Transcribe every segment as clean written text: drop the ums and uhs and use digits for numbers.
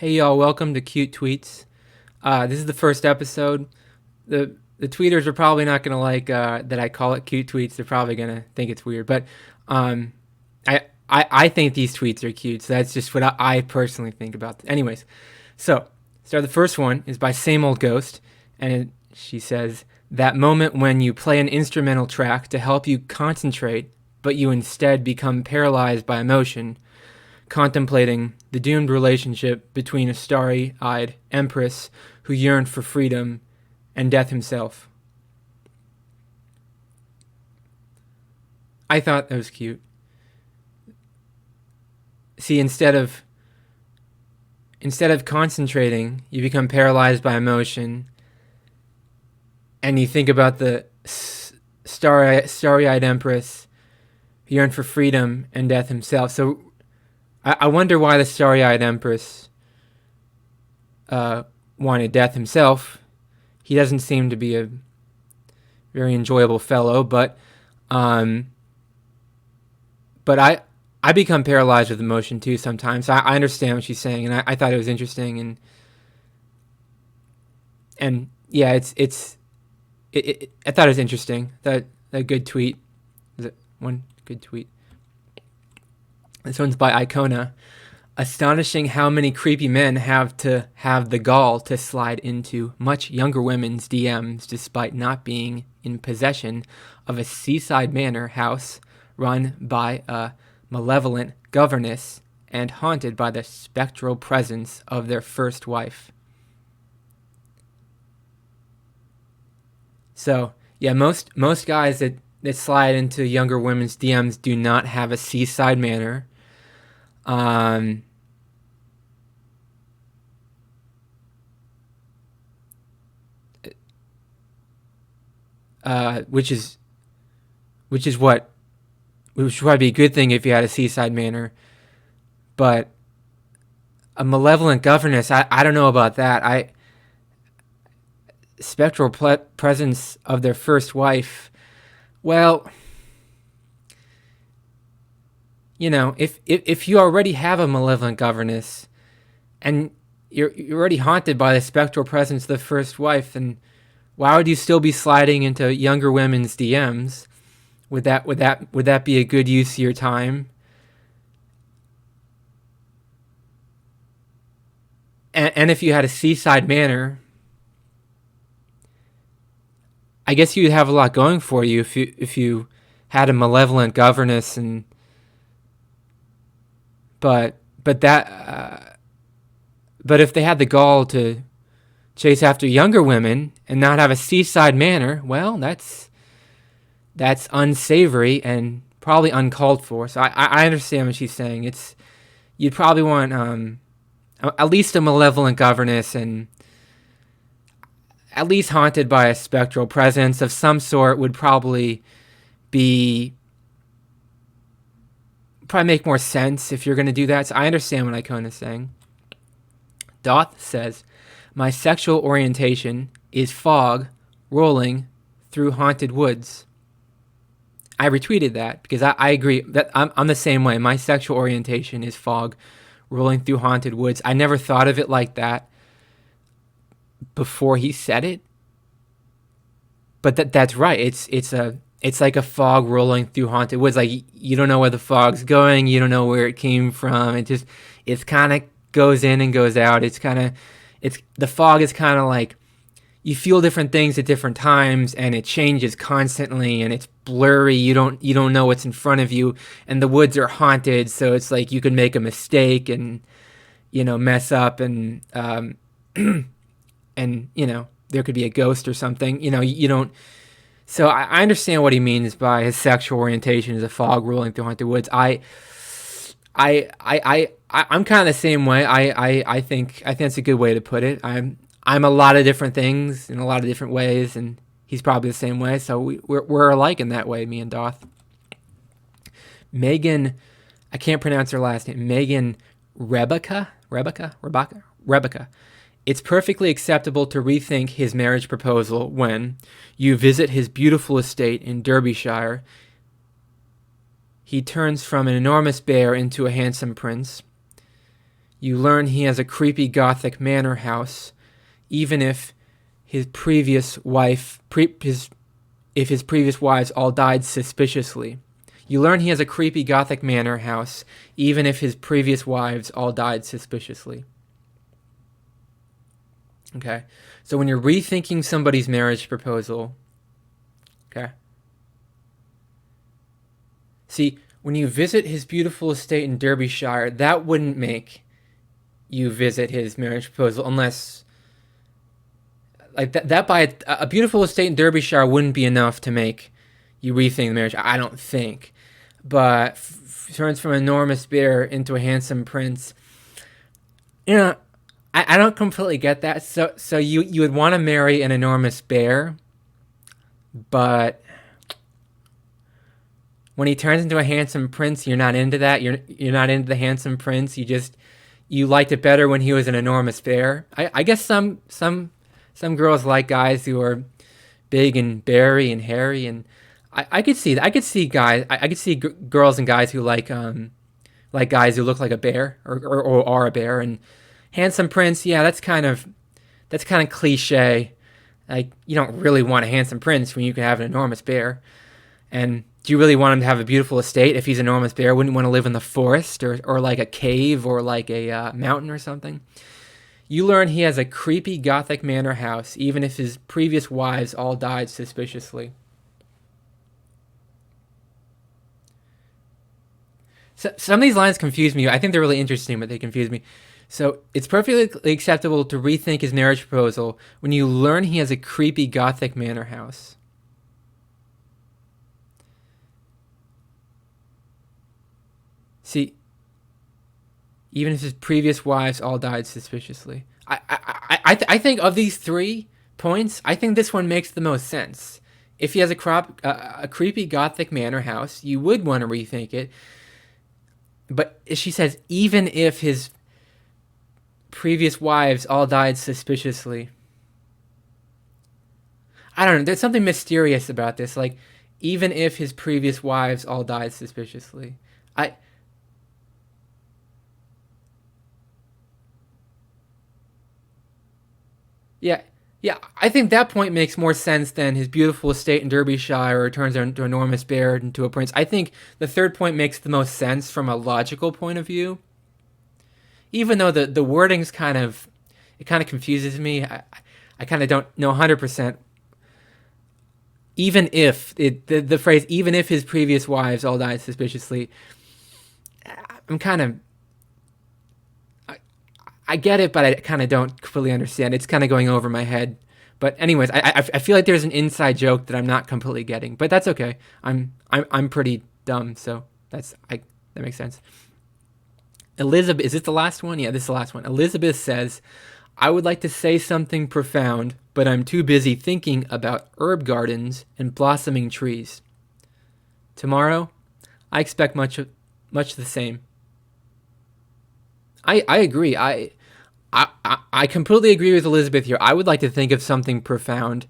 Hey y'all, welcome to Cute Tweets. This is the first episode. The tweeters are probably not gonna like that I call it Cute Tweets. They're probably gonna think it's weird, but um, I think these tweets are cute. So that's just what I personally think about them. Anyways, so the first one is by Same Old Ghost, and she says that moment when you play an instrumental track to help you concentrate, but you instead become paralyzed by emotion, contemplating the doomed relationship between a starry-eyed empress who yearned for freedom and death himself. I thought that was cute. See, instead of concentrating, you become paralyzed by emotion, and you think about the starry-eyed empress who yearned for freedom and death himself. So I wonder why the starry-eyed empress wanted death himself. He doesn't seem to be a very enjoyable fellow, but I become paralyzed with emotion too sometimes. I understand what she's saying, and I thought it was interesting, and yeah, I thought it was interesting. That good tweet. Is it one good tweet? This one's by Icona. Astonishing how many creepy men have the gall to slide into much younger women's DMs despite not being in possession of a seaside manor house run by a malevolent governess and haunted by the spectral presence of their first wife. So, yeah, most guys that slide into younger women's DMs do not have a seaside manor. Which would probably be a good thing if you had a seaside manor, but a malevolent governess, I don't know about that. Spectral presence of their first wife. Well, you know, if you already have a malevolent governess and you're already haunted by the spectral presence of the first wife, then why would you still be sliding into younger women's DMs? Would that be a good use of your time? And if you had a seaside manor, I guess you'd have a lot going for you if you had a malevolent governess but if they had the gall to chase after younger women and not have a seaside manor, well, that's unsavory and probably uncalled for. So I understand what she's saying. You'd probably want at least a malevolent governess and at least haunted by a spectral presence of some sort would probably make more sense if you're going to do that. So I understand what Icona's saying. Doth says, my sexual orientation is fog rolling through haunted woods. I retweeted that because I agree that I'm the same way. My sexual orientation is fog rolling through haunted woods. I never thought of it like that before he said it, but that's right. It's like a fog rolling through haunted woods. Like you don't know where the fog's going. You don't know where it came from. It kind of goes in and goes out. The fog is kind of like you feel different things at different times, and it changes constantly, and it's blurry. You don't know what's in front of you, and the woods are haunted, so it's like you can make a mistake and mess up, and and there could be a ghost or something. You don't. So I understand what he means by his sexual orientation is a fog rolling through haunted woods. I'm kind of the same way. I think that's a good way to put it. I'm a lot of different things in a lot of different ways, and he's probably the same way. So we're alike in that way, me and Doth. Megan, I can't pronounce her last name. Megan Rebecca. It's perfectly acceptable to rethink his marriage proposal when you visit his beautiful estate in Derbyshire. He turns from an enormous bear into a handsome prince. You learn he has a creepy Gothic manor house, even if his previous wife, if his previous wives all died suspiciously. You learn he has a creepy Gothic manor house, even if his previous wives all died suspiciously. Okay, so when you're rethinking somebody's marriage proposal, okay, see, when you visit his beautiful estate in Derbyshire, that wouldn't make you visit his marriage proposal unless, like, that by a beautiful estate in Derbyshire wouldn't be enough to make you rethink the marriage, I don't think. But turns from an enormous bear into a handsome prince, you know, I don't completely get that. So you would want to marry an enormous bear, but when he turns into a handsome prince, you're not into that. You're not into the handsome prince. You liked it better when he was an enormous bear. I guess some girls like guys who are big and berry and hairy, and I could see that. I could see guys. I could see girls and guys who like guys who look like a bear or are a bear. And handsome prince, yeah, that's kind of cliche. Like, you don't really want a handsome prince when you can have an enormous bear. And do you really want him to have a beautiful estate if he's an enormous bear? Wouldn't you want to live in the forest or like a cave or like a mountain or something? You learn he has a creepy Gothic manor house, even if his previous wives all died suspiciously. So, some of these lines confuse me. I think they're really interesting, but they confuse me. So it's perfectly acceptable to rethink his marriage proposal when you learn he has a creepy Gothic manor house. See, even if his previous wives all died suspiciously. I think of these 3 points, I think this one makes the most sense. If he has a creepy Gothic manor house, you would want to rethink it. But she says, even if his previous wives all died suspiciously. I don't know. There's something mysterious about this. Like, even if his previous wives all died suspiciously. Yeah, yeah. I think that point makes more sense than his beautiful estate in Derbyshire turns into an enormous bear into a prince. I think the third point makes the most sense from a logical point of view. Even though the wording's kind of confuses me. I kind of don't know 100%. Even if the phrase even if his previous wives all died suspiciously, I'm kind of I get it, but I kind of don't completely understand. It's kind of going over my head. But anyways, I feel like there's an inside joke that I'm not completely getting, but that's okay. I'm pretty dumb, so that makes sense. Elizabeth, is this the last one? Yeah, this is the last one. Elizabeth says, I would like to say something profound, but I'm too busy thinking about herb gardens and blossoming trees. Tomorrow, I expect much the same. I agree. I completely agree with Elizabeth here. I would like to think of something profound,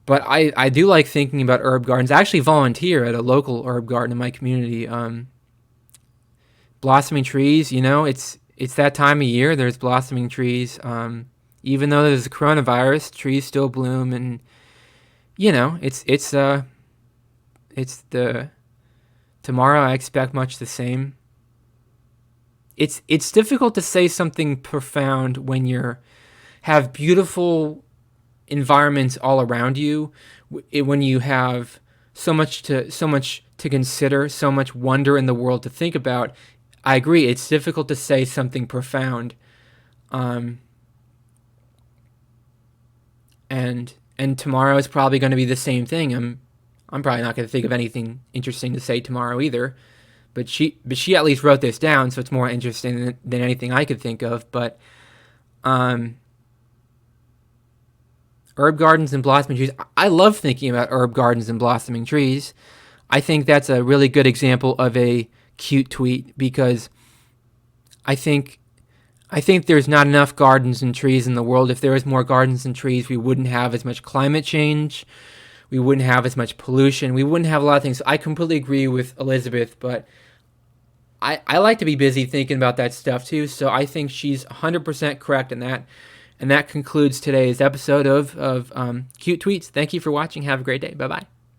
but I do like thinking about herb gardens. I actually volunteer at a local herb garden in my community. Blossoming trees, it's that time of year. There's blossoming trees. Even though there's a coronavirus, trees still bloom, and it's the tomorrow. I expect much the same. It's difficult to say something profound when you have beautiful environments all around you, when you have so much to consider, so much wonder in the world to think about. I agree. It's difficult to say something profound, and tomorrow is probably going to be the same thing. I'm probably not going to think of anything interesting to say tomorrow either. But she at least wrote this down, so it's more interesting than anything I could think of. But herb gardens and blossoming trees. I love thinking about herb gardens and blossoming trees. I think that's a really good example of a cute tweet because I think there's not enough gardens and trees in the world. If there was more gardens and trees, we wouldn't have as much climate change. We wouldn't have as much pollution. We wouldn't have a lot of things. I completely agree with Elizabeth, but I like to be busy thinking about that stuff too. So I think she's 100% correct in that. And that concludes today's episode of Cute Tweets. Thank you for watching. Have a great day. Bye bye.